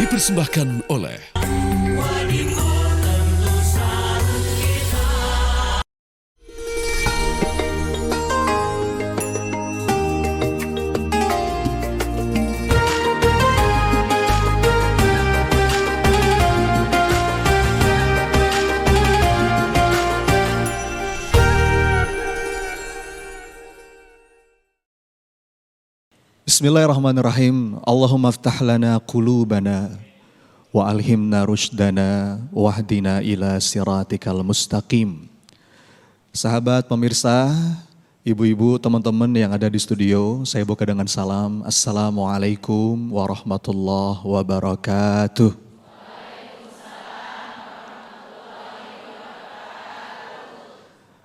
Dipersembahkan oleh Bismillahirrahmanirrahim. Allahumma aftah lana qulubana wa alhimna rushdana wahdina ila siratikal mustaqim. Sahabat pemirsa, ibu-ibu, teman-teman yang ada di studio, saya buka dengan salam. Assalamualaikum warahmatullahi wabarakatuh.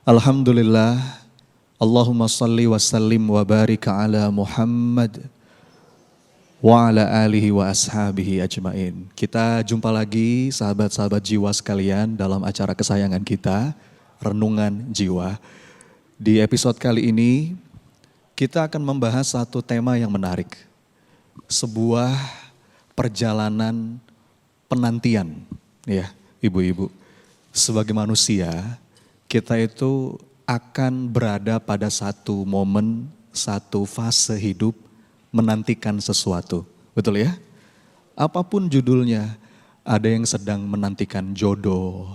Alhamdulillah. Allahumma salli wa sallim wa barik ala Muhammad wa ala alihi wa ashabihi ajmain. Kita jumpa lagi sahabat-sahabat jiwa sekalian dalam acara kesayangan kita, Renungan Jiwa. Di episode kali ini kita akan membahas satu tema yang menarik. Sebuah perjalanan penantian, ya ibu-ibu. Sebagai manusia, kita itu akan berada pada satu momen, satu fase hidup menantikan sesuatu. Betul ya? Apapun judulnya, ada yang sedang menantikan jodoh,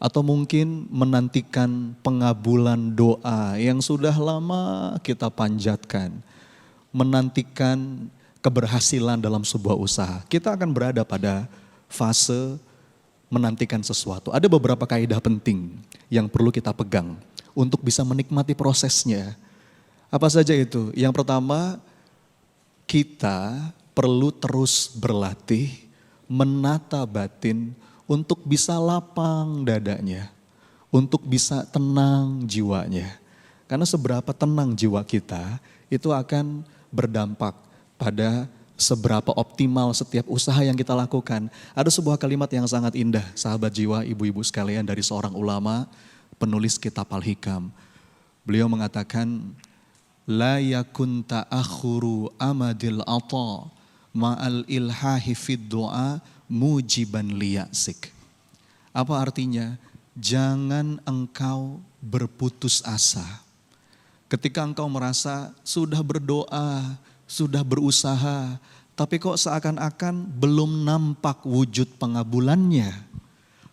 atau mungkin menantikan pengabulan doa yang sudah lama kita panjatkan, menantikan keberhasilan dalam sebuah usaha. Kita akan berada pada fase menantikan sesuatu. Ada beberapa kaidah penting yang perlu kita pegang untuk bisa menikmati prosesnya. Apa saja itu? Yang pertama, kita perlu terus berlatih menata batin untuk bisa lapang dadanya, untuk bisa tenang jiwanya. Karena seberapa tenang jiwa kita, itu akan berdampak pada seberapa optimal setiap usaha yang kita lakukan. Ada sebuah kalimat yang sangat indah, sahabat jiwa, ibu-ibu sekalian, dari seorang ulama, penulis kitab Al-Hikam. Beliau mengatakan, la yakun ta'akhuru amadil ata ma'al ilhahi fid doa mujiban liyasik. Apa artinya? Jangan engkau berputus asa. Ketika engkau merasa sudah berdoa, sudah berusaha, tapi kok seakan-akan belum nampak wujud pengabulannya.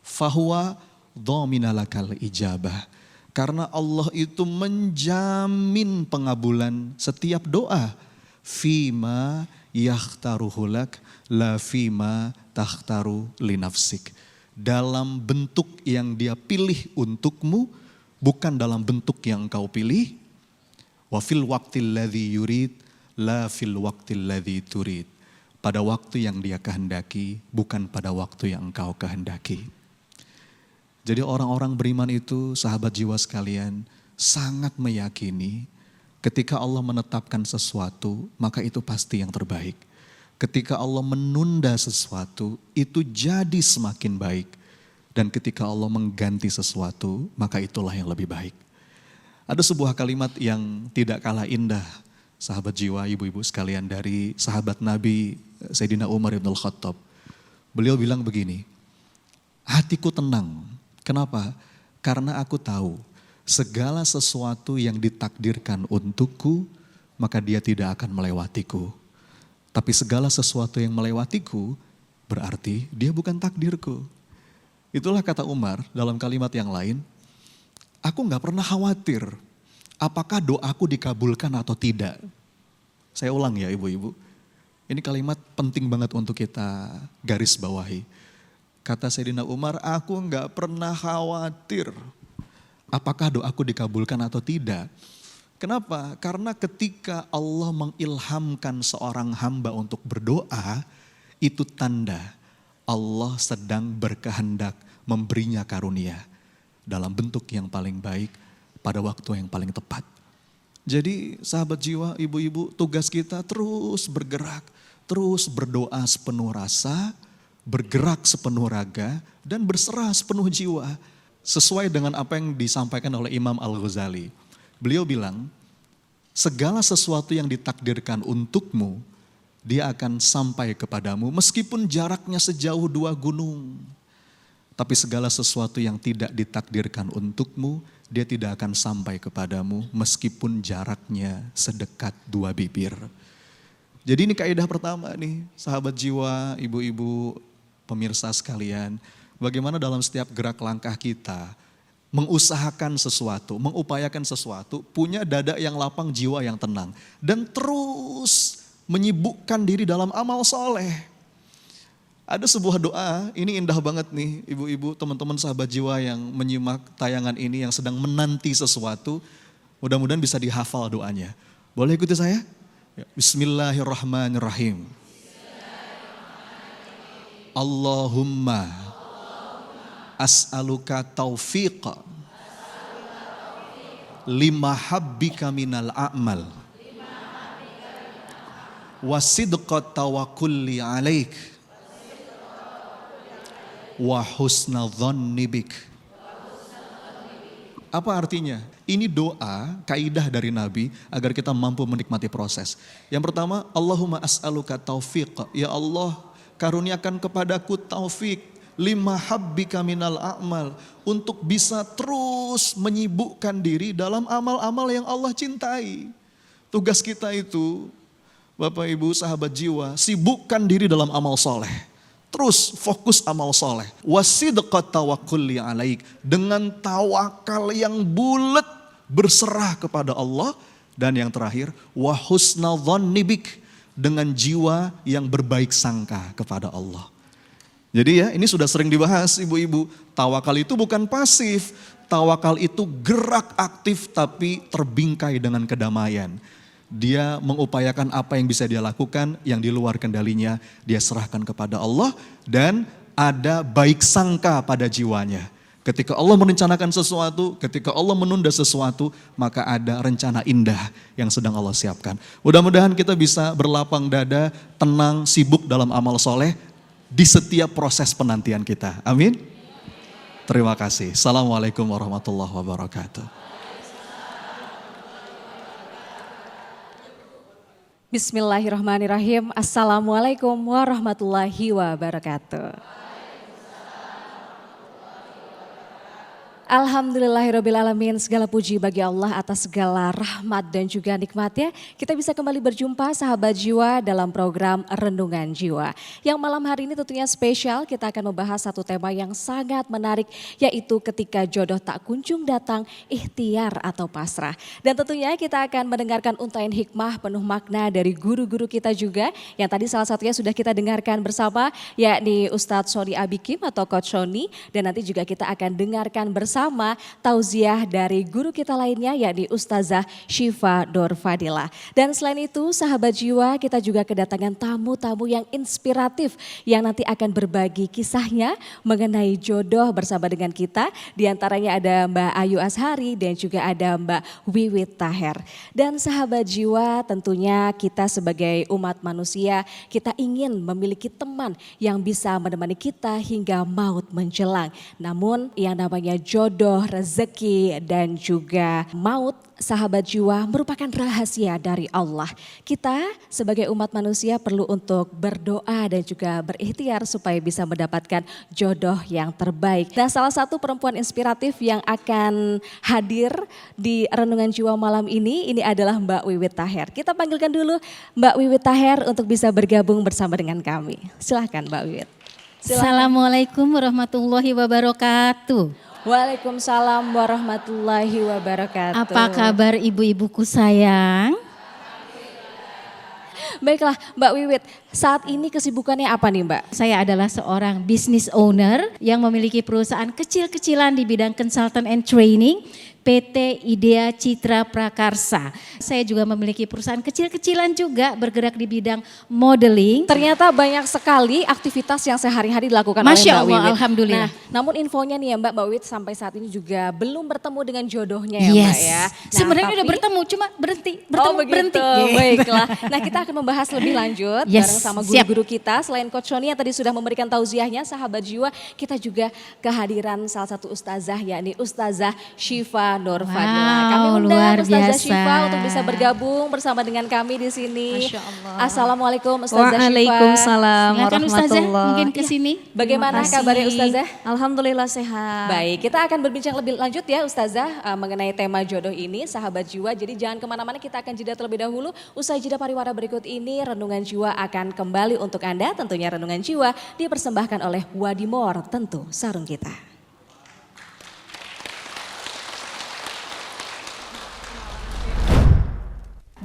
Fahuwa dhaminalakal ijabah. Karena Allah itu menjamin pengabulan setiap doa. Fima yakhtaruhulak la fima takhtaru linafsik. Dalam bentuk yang dia pilih untukmu, bukan dalam bentuk yang engkau pilih. Wa fil waqtil ladzi yurid la fil waqtil ladzi turid. Pada waktu yang dia kehendaki, bukan pada waktu yang engkau kehendaki. Jadi orang-orang beriman itu, sahabat jiwa sekalian, sangat meyakini ketika Allah menetapkan sesuatu, maka itu pasti yang terbaik. Ketika Allah menunda sesuatu, itu jadi semakin baik. Dan ketika Allah mengganti sesuatu, maka itulah yang lebih baik. Ada sebuah kalimat yang tidak kalah indah, sahabat jiwa, ibu-ibu sekalian, dari sahabat Nabi Sayyidina Umar ibn al-Khattab. Beliau bilang begini, hatiku tenang. Kenapa? Karena aku tahu segala sesuatu yang ditakdirkan untukku, maka dia tidak akan melewatiku. Tapi segala sesuatu yang melewatiku, berarti dia bukan takdirku. Itulah kata Umar dalam kalimat yang lain, aku gak pernah khawatir apakah doaku dikabulkan atau tidak. Saya ulang ya ibu-ibu, ini kalimat penting banget untuk kita garis bawahi. Kata Sayyidina Umar, aku enggak pernah khawatir apakah doaku dikabulkan atau tidak. Kenapa? Karena ketika Allah mengilhamkan seorang hamba untuk berdoa, itu tanda Allah sedang berkehendak memberinya karunia dalam bentuk yang paling baik pada waktu yang paling tepat. Jadi sahabat jiwa, ibu-ibu, tugas kita terus bergerak, terus berdoa sepenuh rasa, bergerak sepenuh raga, dan berserah sepenuh jiwa. Sesuai dengan apa yang disampaikan oleh Imam Al-Ghazali. Beliau bilang, segala sesuatu yang ditakdirkan untukmu, dia akan sampai kepadamu meskipun jaraknya sejauh 2 gunung. Tapi segala sesuatu yang tidak ditakdirkan untukmu, dia tidak akan sampai kepadamu meskipun jaraknya sedekat 2 bibir. Jadi ini kaidah pertama nih, sahabat jiwa, ibu-ibu, pemirsa sekalian. Bagaimana dalam setiap gerak langkah kita, mengusahakan sesuatu, mengupayakan sesuatu, punya dada yang lapang, jiwa yang tenang. Dan terus menyibukkan diri dalam amal soleh. Ada sebuah doa, ini indah banget nih ibu-ibu, teman-teman sahabat jiwa yang menyimak tayangan ini, yang sedang menanti sesuatu. Mudah-mudahan bisa dihafal doanya. Boleh ikuti saya? Bismillahirrahmanirrahim. Allahumma as'aluka taufiqa lima habbika minal a'mal wasidqa tawakkulli alaik wa husna dhanni bik. Apa artinya? Ini doa, kaidah dari Nabi agar kita mampu menikmati proses. Yang pertama, Allahumma as'aluka taufiq. Ya Allah, karuniakan kepadaku taufik lima habbika minal a'mal, untuk bisa terus menyibukkan diri dalam amal-amal yang Allah cintai. Tugas kita itu, Bapak Ibu sahabat jiwa, sibukkan diri dalam amal soleh. Terus fokus amal soleh. Wasidqat tawakkulli alaik. Dengan tawakal yang bulat berserah kepada Allah. Dan yang terakhir, wa husna dhanni bik. Dengan jiwa yang berbaik sangka kepada Allah. Jadi ya, ini sudah sering dibahas ibu-ibu. Tawakal itu bukan pasif. Tawakal itu gerak aktif tapi terbingkai dengan kedamaian. Dia mengupayakan apa yang bisa dia lakukan, yang di luar kendalinya dia serahkan kepada Allah, dan ada baik sangka pada jiwanya. Ketika Allah merencanakan sesuatu, ketika Allah menunda sesuatu, maka ada rencana indah yang sedang Allah siapkan. Mudah-mudahan kita bisa berlapang dada, tenang, sibuk dalam amal soleh di setiap proses penantian kita. Amin. Terima kasih. Assalamualaikum warahmatullahi wabarakatuh. Bismillahirrahmanirrahim. Assalamualaikum warahmatullahi wabarakatuh. Alhamdulillahirrabbilalamin, segala puji bagi Allah atas segala rahmat dan juga nikmatnya. Kita bisa kembali berjumpa sahabat jiwa dalam program Renungan Jiwa. Yang malam hari ini tentunya spesial, kita akan membahas satu tema yang sangat menarik, yaitu ketika jodoh tak kunjung datang, ikhtiar atau pasrah. Dan tentunya kita akan mendengarkan untaian hikmah penuh makna dari guru-guru kita juga, yang tadi salah satunya sudah kita dengarkan bersama, yakni Ustadz Sony Abikim atau Coach Sony. Dan nanti juga kita akan dengarkan bersama tauziah dari guru kita lainnya, yakni Ustazah Syifa Nur Fadilah. Dan selain itu sahabat jiwa, kita juga kedatangan tamu-tamu yang inspiratif yang nanti akan berbagi kisahnya mengenai jodoh bersama dengan kita. Di antaranya ada Mbak Ayu Ashari dan juga ada Mbak Wiwit Taher. Dan sahabat jiwa, tentunya kita sebagai umat manusia, kita ingin memiliki teman yang bisa menemani kita hingga maut menjelang. Namun yang namanya jodoh, rezeki, dan juga maut, sahabat jiwa, merupakan rahasia dari Allah. Kita sebagai umat manusia perlu untuk berdoa dan juga berikhtiar supaya bisa mendapatkan jodoh yang terbaik. Nah, salah satu perempuan inspiratif yang akan hadir di Renungan Jiwa malam ini adalah Mbak Wiwit Taher. Kita panggilkan dulu Mbak Wiwit Taher untuk bisa bergabung bersama dengan kami. Silahkan Mbak Wiwit. Assalamualaikum warahmatullahi wabarakatuh. Waalaikumsalam warahmatullahi wabarakatuh. Apa kabar ibu-ibuku sayang? Baiklah Mbak Wiwit, saat ini kesibukannya apa nih Mbak? Saya adalah seorang business owner yang memiliki perusahaan kecil-kecilan di bidang consultant and training, PT Idea Citra Prakarsa. Saya juga memiliki perusahaan kecil-kecilan juga bergerak di bidang modeling. Ternyata banyak sekali aktivitas yang sehari-hari dilakukan oleh Mbak Masya Allah, Wiwit. alhamdulillah. Nah, namun infonya nih ya Mbak Wiwit sampai saat ini juga belum bertemu dengan jodohnya ya Mbak ya. Nah, sebenarnya udah bertemu, cuma berhenti. Berhenti. Baiklah. Nah, kita akan membahas lebih lanjut bareng sama guru-guru kita. Selain Coach Sony yang tadi sudah memberikan tauziahnya, sahabat jiwa, kita juga kehadiran salah satu ustazah, yakni Ustazah Syifa Nur Wow, Fadila. Kami undang luar Ustazah biasa. Syifa untuk bisa bergabung bersama dengan kami di sini. Masya Allah. Assalamualaikum Ustazah Syifa. Waalaikumsalam Silakan Ustazah, warahmatullahi. mungkin ke sini. Bagaimana Terima kasih. kabarnya Ustazah? Alhamdulillah sehat. Baik, kita akan berbincang lebih lanjut ya Ustazah mengenai tema jodoh ini, sahabat jiwa. Jadi jangan kemana-mana, kita akan jeda terlebih dahulu. Usai jeda pariwara berikut ini, Renungan Jiwa akan kembali untuk Anda. Tentunya Renungan Jiwa dipersembahkan oleh Wadimor, tentu sarung kita.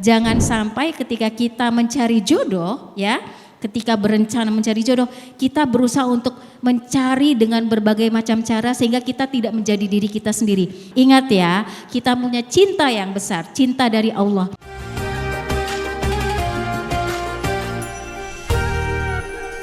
Jangan sampai ketika kita mencari jodoh ya, ketika berencana mencari jodoh, kita berusaha untuk mencari dengan berbagai macam cara sehingga kita tidak menjadi diri kita sendiri. Ingat ya, kita punya cinta yang besar, cinta dari Allah.